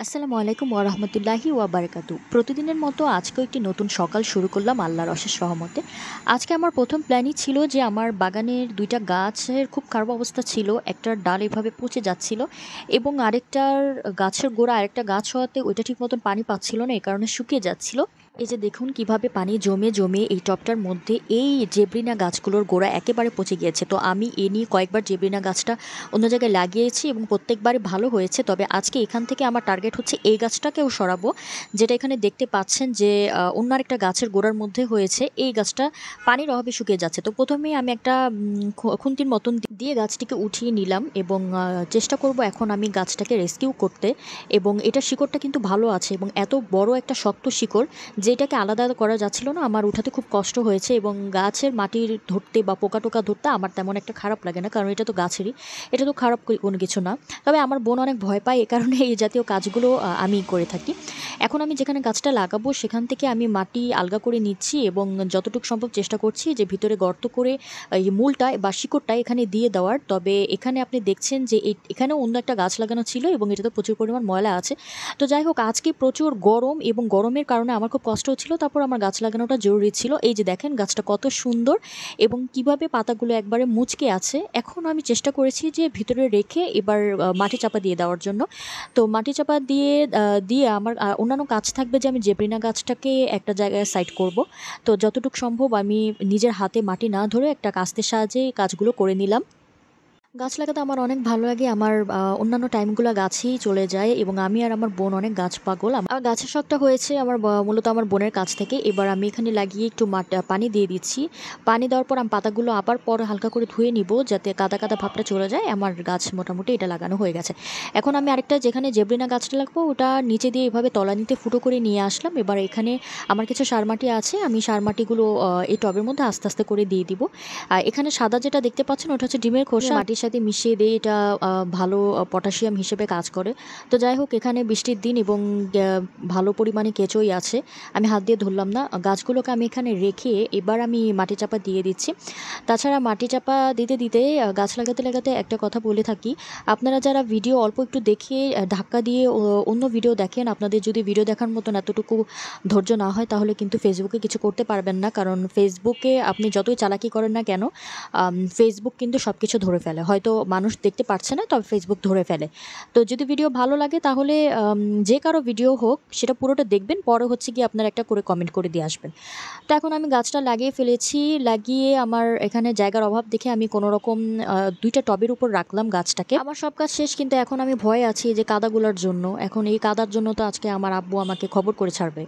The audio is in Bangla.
আসসালামু আলাইকুম ওয়া রাহমাতুল্লাহি ওয়া বারাকাতু। প্রতিদিনের মতো আজকেও একটি নতুন সকাল শুরু করলাম আল্লাহর অশেষ রহমতে। আজকে আমার ১ম প্ল্যানই ছিল যে আমার বাগানের ২ টা গাছের খুব খারাপ অবস্থা ছিল। একটার ডাল এভাবে পচে যাচ্ছিল এবং আরেকটার গাছের গোড়া আরেকটা গাছ হওয়াতে ওইটা ঠিক মতন পানি পাচ্ছিল না, এ কারণে শুকিয়ে যাচ্ছিল। এই যে দেখুন কিভাবে পানি জমে, জমে এই টবটার মধ্যে এই জেব্রিনা গাছগুলোর গোড়া একেবারে পচে গিয়েছে। তো আমি এ নিয়ে কয়েকবার জেব্রিনা গাছটা অন্য জায়গায় লাগিয়েছি এবং প্রত্যেকবারই ভালো হয়েছে। তবে আজকে এখান থেকে আমার টার্গেট হচ্ছে এই গাছটাকেও সরাবো। যেটা এখানে দেখতে পাচ্ছেন যে অন্য আরেকটা গাছের গোড়ার মধ্যে হয়েছে। এই গাছটা পানির অভাবে শুকিয়ে যাচ্ছে। তো ১ম এই আমি একটা খুন্তির মতন দিয়ে গাছটিকে উঠিয়ে নিলাম এবং চেষ্টা করব এখন আমি গাছটাকে রেস্কিউ করতে। এবং এটার শিকড়টা কিন্তু ভালো আছে এবং এত বড় একটা শক্ত শিকড় যেটাকে আলাদা করা যাচ্ছিল না। আমার উঠাতে খুব কষ্ট হয়েছে এবং গাছের মাটির ধরতে বা পোকা-টোকা ধরতে আমার তেমন একটা খারাপ লাগে না। কারণ এটা তো গাছেরই। এটা তো খারাপ কোনো কিছু না। তবে আমার বোন অনেক ভয় পায়, এ কারণে এই জাতীয় কাজগুলো আমিই করে থাকি। এখন আমি যেখানে গাছটা লাগাবো সেখান থেকে আমি মাটি আলগা করে নিচ্ছি এবং যতটুকু সম্ভব চেষ্টা করছি যে ভিতরে গর্ত করে এই মূলটা বা শিকড়টা এখানে দিয়ে দেওয়ার। তবে এখানে আপনি দেখছেন যে এখানেও অন্য একটা গাছ লাগানো ছিল এবং এটাতে প্রচুর পরিমাণ ময়লা আছে। তো যাই হোক, আজকে প্রচুর গরম এবং গরমের কারণে আমার খুব কষ্ট হচ্ছিল। তারপর আমার গাছ লাগানোটা জরুরি ছিল। এই যে দেখেন গাছটা কত সুন্দর এবং কিভাবে পাতাগুলো একবারে মুচকে আছে। এখন আমি চেষ্টা করেছি যে ভিতরে রেখে এবার মাটি চাপা দিয়ে দেওয়ার জন্য। তো মাটি চাপা দিয়ে আমার অন্যান্য কাজ থাকবে যে আমি জেব্রিনা গাছটাকে একটা জায়গায় সাইড করব। তো যতটুকু সম্ভব আমি নিজের হাতে মাটি না ধরে একটা কাস্তের সাহায্যে কাজগুলো করে নিলাম। গাছ লাগাতে আমার অনেক ভালো লাগে। আমার অন্যান্য টাইমগুলো গাছেই চলে যায় এবং আমি আর আমার বোন অনেক গাছ পাগল। আমার গাছের শখটা হয়েছে মূলত আমার বোনের কাছ থেকে। এবার আমি এখানে লাগিয়ে একটু পানি দিয়ে দিচ্ছি। পানি দেওয়ার পর আমি পাতাগুলো আবার পরে হালকা করে ধুয়ে নিব যাতে কাদা, কাদা ভাবটা চলে যায়। আমার গাছ মোটামুটি এটা লাগানো হয়ে গেছে। এখন আমি আরেকটা যেখানে জেব্রিনা গাছটা লাগাবো ওটা নিচে দিয়ে এভাবে তলানিতে ফুটো করে নিয়ে আসলাম। এবার এখানে আমার কিছু সার মাটি আছে। আমি সার মাটিগুলো এই টবের মধ্যে আস্তে, আস্তে করে দিয়ে দিব। এখানে সাদা যেটা দেখতে পাচ্ছেন ওটা হচ্ছে ডিমের খোসা। মাটির সাথে মিশিয়ে দেই, এটা ভালো পটাশিয়াম হিসেবে কাজ করে। তো যাই হোক, এখানে বৃষ্টির দিন এবং ভালো পরিমাণে কেঁচোই আছে। আমি হাত দিয়ে ধরলাম না। গাছগুলোকে আমি এখানে রেখে এবার আমি মাটি চাপা দিয়ে দিচ্ছি। তাছাড়া মাটি চাপা দিতে, দিতে গাছ লাগাতে, লাগাতে একটা কথা বলে থাকি। আপনারা যারা ভিডিও অল্প একটু দেখে ধাক্কা দিয়ে অন্য ভিডিও দেখেন, আপনাদের যদি ভিডিও দেখার মতন এতটুকু ধৈর্য না হয় তাহলে কিন্তু ফেসবুকে কিছু করতে পারবেন না। কারণ ফেসবুকে আপনি যতই চালাকি করেন না কেন, ফেসবুক কিন্তু সব কিছু ধরে ফেলে। হয়তো মানুষ দেখতে পারছে না, তবে ফেসবুক ধরে ফেলে। তো যদি ভিডিও ভালো লাগে তাহলে যে কারো ভিডিও হোক সেটা পুরোটা দেখবেন। পরে হচ্ছে গিয়ে আপনারা একটা করে কমেন্ট করে দিয়ে আসবেন। তো এখন আমি গাছটা লাগিয়ে ফেলেছি। লাগিয়ে আমার এখানে জায়গার অভাব দেখে আমি কোনোরকম ২ টা টবের উপর রাখলাম গাছটাকে। আমার সব কাজ শেষ, কিন্তু এখন আমি ভয়ে আছি যে কাদাগুলার জন্য। এখন এই কাদার জন্য তো আজকে আমার আব্বু আমাকে খবর করে ছাড়বে।